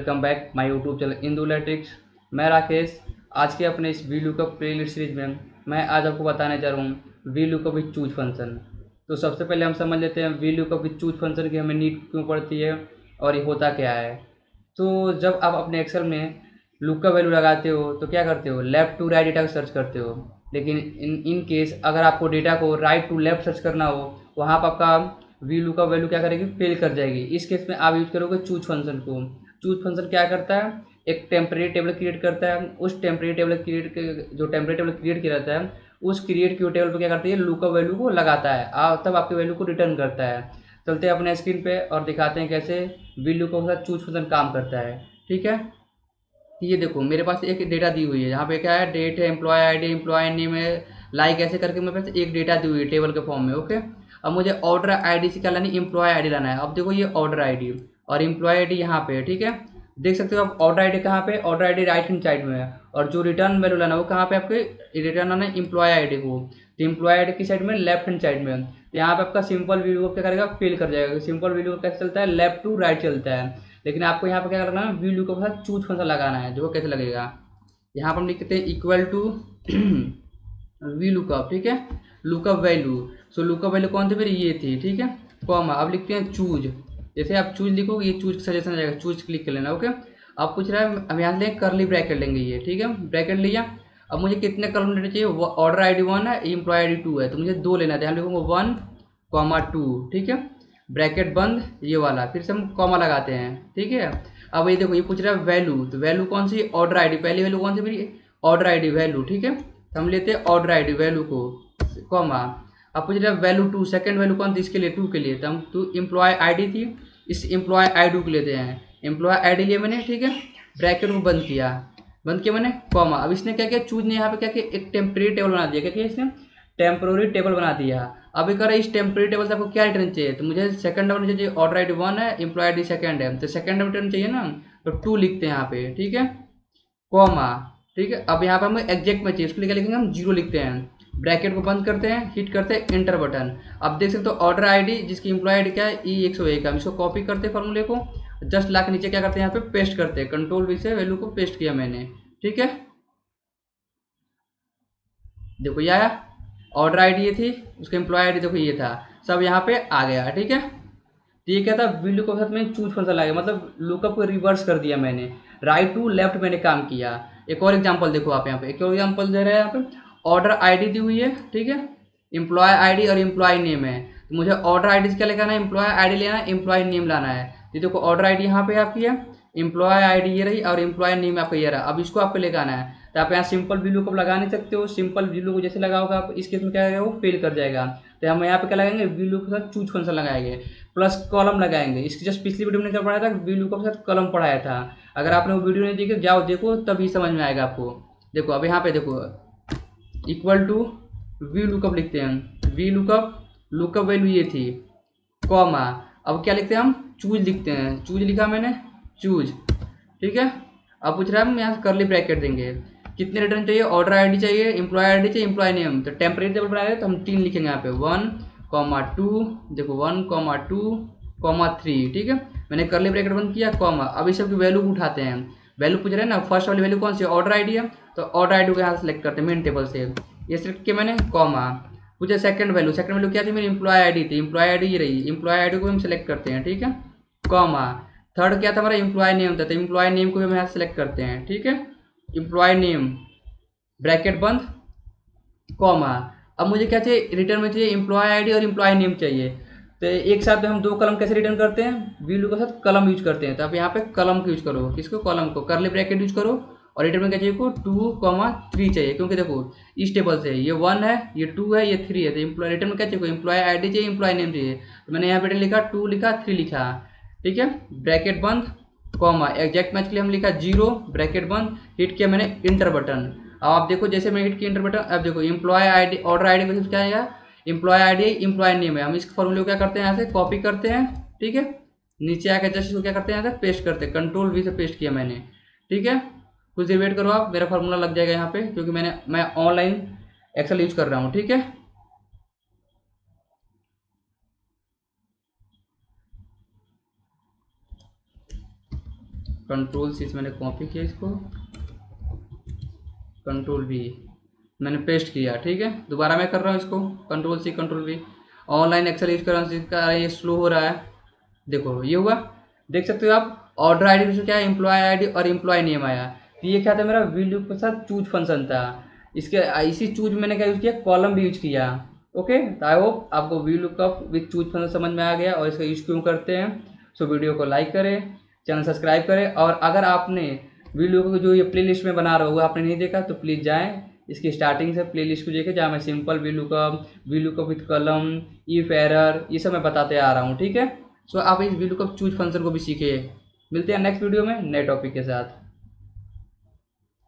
Welcome back my YouTube channel इंदुलेटिक्स। मैं राकेश। आज के अपने इस वी लुकअप प्लेलिस्ट सीरीज में मैं आज आपको बताने जा रहा हूँ V lookup with choose function. तो सबसे पहले हम समझ लेते हैं V lookup with choose function की हमें नीड क्यों पड़ती है और ये होता क्या है। तो जब आप अपने एक्सेल में लुकअप वैल्यू लगाते हो तो क्या करते हो, लेफ्ट टू राइट डेटा को सर्च करते हो। लेकिन इन केस अगर आपको डेटा को राइट टू लेफ्ट सर्च करना हो, वहाँ पर आपका वी लुकअप वैल्यू क्या करेगी, फेल कर जाएगी। इस केस में आप यूज करोगे चूज फंक्शन को। चूज फंक्शन क्या करता है, एक टेम्परेरी टेबल क्रिएट करता है। उस टेम्परेरी टेबल क्रिएट जो टेम्परेरी टेबल क्रिएट किया जाता है, उस क्रिएट क्यू टेबल पर क्या करती है, लुकअप वैल्यू को लगाता है तब आपके वैल्यू को रिटर्न करता है। चलते हैं अपने स्क्रीन पे और दिखाते हैं कैसे वी लुकअप के साथ चूज फंक्शन काम करता है। ठीक है, ये देखो मेरे पास एक डेटा दी हुई है। यहाँ पे क्या है, डेट है, एम्प्लॉय आईडी, एम्प्लॉय नेम है, लाइक ऐसे करके मेरे पास एक डेटा दी हुई है टेबल के फॉर्म में। ओके, अब मुझे ऑर्डर आईडी से क्या लानी, एम्प्लॉय आईडी लाना है। अब देखो ये ऑर्डर आईडी और एम्प्लॉय आईडी यहाँ पे है। ठीक है, देख सकते हो आप ऑर्डर आईडी कहाँ पे, order ID right hand side में है। और जो रिटर्न वैल्यू लाना है वो कहाँ पे, आपके रिटर्न आना है एम्प्लॉय आईडी को। तो एम्प्लॉय आईडी की साइड में लेफ्ट हैंड साइड में। तो यहाँ पे आपका सिंपल व्यू क्या करेगा, फेल कर जाएगा। सिंपल व्यू कैसे चलता है, लेफ्ट टू राइट चलता है। लेकिन आपको यहाँ पर क्या करना है, वी लुकअप के साथ चूज फंक्शन लगाना है। जो कैसे लगेगा, यहाँ पर हम लिखते हैं इक्वल टू वी लुकअप। ठीक है, लुकअप वैल्यू। सो लुकअप वैल्यू कौन सी मेरी, ये थी। ठीक है, कॉमा, अब लिखते हैं चूज। जैसे आप चूज लिखोगे ये चूज सजेशन आ जाएगा, चूज क्लिक कर लेना। ओके, अब पूछ रहा है, हम यहाँ से करली ब्रैकेट लेंगे ये। ठीक है, ब्रैकेट लिया। अब मुझे कितने कॉलम लेने चाहिए, ऑर्डर आईडी 1 है, एम्प्लॉय आईडी 2 है, तो मुझे 2 लेना था। हम लिखूंगा 1 कॉमा 2। ठीक है, ब्रैकेट बंद, ये वाला, फिर से हम कॉमा लगाते हैं। ठीक है, अब ये देखो ये पूछ रहा है वैल्यू, तो वैल्यू कौन सी, ऑर्डर आईडी। पहली वैल्यू कौन सी मेरी, ऑर्डर आईडी वैल्यू। ठीक है, तो हम लेते हैं ऑर्डर आईडी वैल्यू को, कॉमा। अब पूछ रहा है वैल्यू 2, सेकंड वैल्यू कौन थी इसके लिए, 2 के लिए, तो हम 2 एम्प्लॉय आईडी थी, इस एम्प्लॉय आईडी को लेते हैं। एम्प्लॉय आईडी लिए मैंने। ठीक है, ब्रैकेट को बंद किया मैंने, कॉमा। अब इसने क्या किया, चूज ने यहाँ पे क्या किया, एक टेम्परेरी टेबल बना दिया। क्या किया इसने, टेम्पोररी टेबल बना दिया। अब एक इस टेम्पोररी टेबल से आपको क्या रिटर्न चाहिए, तो मुझे सेकंड नंबर चाहिए, ऑर्डर आईडी 1 है, एम्प्लॉय आईडी सेकंड है, तो सेकंड नंबर रिटर्न चाहिए ना, तो 2 लिखते हैं यहाँ पे। ठीक है, कॉमा। ठीक है, अब यहाँ पे हमें एग्जैक्ट में चाहिए, उसके लिए क्या लिखेंगे, हम 0 लिखते हैं। ब्रैकेट को बंद करते हैं, हिट करते हैं एंटर बटन। अब देख सकते हो ऑर्डर आईडी जिसकी एम्प्लॉय आईडी क्या है, E101। हम इसको कॉपी करते हैं फॉर्मूले को, जस्ट ला के नीचे क्या करते हैं, यहाँ पे पेस्ट करते हैं। कंट्रोल V से वैल्यू को पेस्ट किया मैंने। ठीक है, देखो ये आया, ऑर्डर आईडी ये थी, उसका एम्प्लॉय आईडी देखो ये था, सब यहाँ पे आ गया। ठीक है, तो ये क्या था, वी लुकअप के साथ में चूज फंक्शन लगाया, मतलब लुकअप को रिवर्स कर दिया मैंने, राइट टू लेफ्ट मैंने काम किया। एक और एग्जांपल देखो आप, यहाँ पे एक और एग्जांपल दे रहे हैं। यहाँ पे ऑर्डर आईडी दी हुई है। ठीक है, एम्प्लॉय आईडी और एम्प्लॉय नेम है, तो मुझे ऑर्डर आईडी से क्या लेना है, एम्प्लॉय आईडी लेना है, एम्प्लॉय नेम लाना है। ये देखो ऑर्डर आईडी यहाँ पे आपकी है, एम्प्लॉय आईडी ये रही और एम्प्लॉय नेम आपका ये रहा। अब इसको आपको लेकर आना है, तो आप यहाँ सिंपल वी लुकअप लगा नहीं सकते हो। सिंपल वी लुकअप जैसे लगाओगे आप, इस केस में क्या है, वो फेल कर जाएगा। तो हम यहाँ पे क्या लगाएंगे, वी लुकअप के साथ चूज फंक्शन लगाएंगे, प्लस कॉलम लगाएंगे। इसकी जस्ट पिछली वीडियो में क्या पढ़ाया था, वी लुकअप के साथ कॉलम पढ़ाया था। अगर आपने वो वीडियो नहीं देखी, जाओ देखो, तभी समझ में आएगा आपको। देखो अब यहाँ पे देखो, इक्वल टू वी लुकअप लिखते हैं, वी लुकअप, लुकअप वैल्यू ये थी, कॉमा। अब क्या लिखते हैं, हम चूज लिखते हैं। चूज लिखा मैंने, चूज। ठीक है, अब पूछ रहा है हम यहाँ से करली ब्रैकेट देंगे, कितने रिटर्न चाहिए, ऑर्डर आईडी चाहिए, एम्प्लॉय आईडी चाहिए, एम्प्लॉय नेम। तो टेम्परेरी टेबल बनाए तो हम 3 लिखेंगे यहाँ पे, 1 कॉमा 2। देखो 1 कॉमा 2 कॉमा 3। ठीक है, मैंने करली ब्रैकेट बंद किया, कॉमा। अब इस सबकी वैल्यू उठाते हैं। वैल्यू पूछ रहे हैं ना, फर्स्ट वाली वैल्यू कौन सी, ऑर्डर आईडी है, तो ऑर्डर आईडी को यहाँ से सेलेक्ट करते हैं मेन टेबल से। ये सेलेक्ट किया मैंने, कॉमा। पूछे सेकंड वैल्यू, सेकंड वैल्यू क्या थी मेरी, एम्प्लॉय आईडी थी, एम्प्लॉय आईडी ये रही, एम्प्लॉय आईडी को हम सेलेक्ट करते हैं। ठीक है, कॉमा। थर्ड क्या था हमारा, एम्प्लॉय नेम था, तो एम्प्लॉय नेम को भी हम यहाँ सेलेक्ट करते हैं। ठीक है, एम्प्लॉय नेम, ब्रैकेट बंद, कॉमा। अब मुझे क्या चाहिए, रिटर्न में चाहिए एम्प्लॉय आईडी और एम्प्लॉय नेम चाहिए। तो एक साथ में हम 2 कलम कैसे रिटर्न करते हैं, वी लुकअप के साथ कलम यूज करते हैं। तो आप यहाँ पे कलम को यूज करो, किसको, कलम को, करली ब्रैकेट यूज करो। और रिटर्न में क्या चाहिए को, 2 3 चाहिए, क्योंकि देखो इस टेबल से ये 1 है, ये 2 है, ये 3 है, तो एम्प्लॉय रिटर्न में क्या चाहिए, एम्प्लॉय आईडी चाहिए, एम्प्लॉय नेम चाहिए। तो मैंने यहाँ पे लिखा 2 लिखा, 3 लिखा। ठीक है, ब्रैकेट बंद, कॉमा। एग्जैक्ट मैच के लिए हम लिखा 0, ब्रैकेट बंद, हिट किया मैंने इंटर बटन। अब आप देखो जैसे मैं हिट किया इंटर बटन, अब देखो एम्प्लॉय आईडी, ऑर्डर आईडी में क्या आएगा, एम्प्लॉय आईडी, एम्प्लॉय नेम है। हम इस फॉर्मूले को क्या करते हैं, यहाँ से कॉपी करते हैं। ठीक है, नीचे आकर जस्ट इसको क्या करते हैं, यहाँ से पेस्ट करते हैं, कंट्रोल V से पेस्ट किया मैंने। ठीक है, कुछ देर वेट करो आप, मेरा फॉर्मूला लग जाएगा यहाँ पे, क्योंकि मैं ऑनलाइन एक्सेल यूज कर रहा हूँ। ठीक है, कंट्रोल सी से मैंने कॉपी किया इसको, कंट्रोल वी मैंने पेस्ट किया। ठीक है, दोबारा मैं कर रहा हूँ इसको, control C control V. Online excel use कर रहा हूँ, इसका ये स्लो हो रहा है। देखो ये हुआ, देख सकते हो आप। ऑर्डर आईडी में क्या है, एम्प्लॉय आईडी और एम्प्लॉय नेम आया। तो ये क्या था, मेरा वीलूप के साथ चूज फंक्शन था। इसके इसी चूज मैंने क्या यूज किया, कॉलम भी यूज किया। ओके, तो आई होप आपको वीलूकअप विथ चूज फंक्शन समझ में आ गया और इसका यूज क्यों करते हैं। सो वीडियो को लाइक करें, चैनल सब्सक्राइब करें, और अगर आपने वीलूकअप जो ये प्लेलिस्ट में बना रहा होगा आपने नहीं देखा तो प्लीज़ जाएँ इसकी स्टार्टिंग से प्लेलिस्ट को देखें, जहाँ मैं simple वीलूकअप with column, if error, ये सब मैं बताते आ रहा हूँ। ठीक है, सो आप इस वीलूकअप चूज फंक्शन को भी सीखिए। मिलते हैं नेक्स्ट वीडियो में नए टॉपिक के साथ।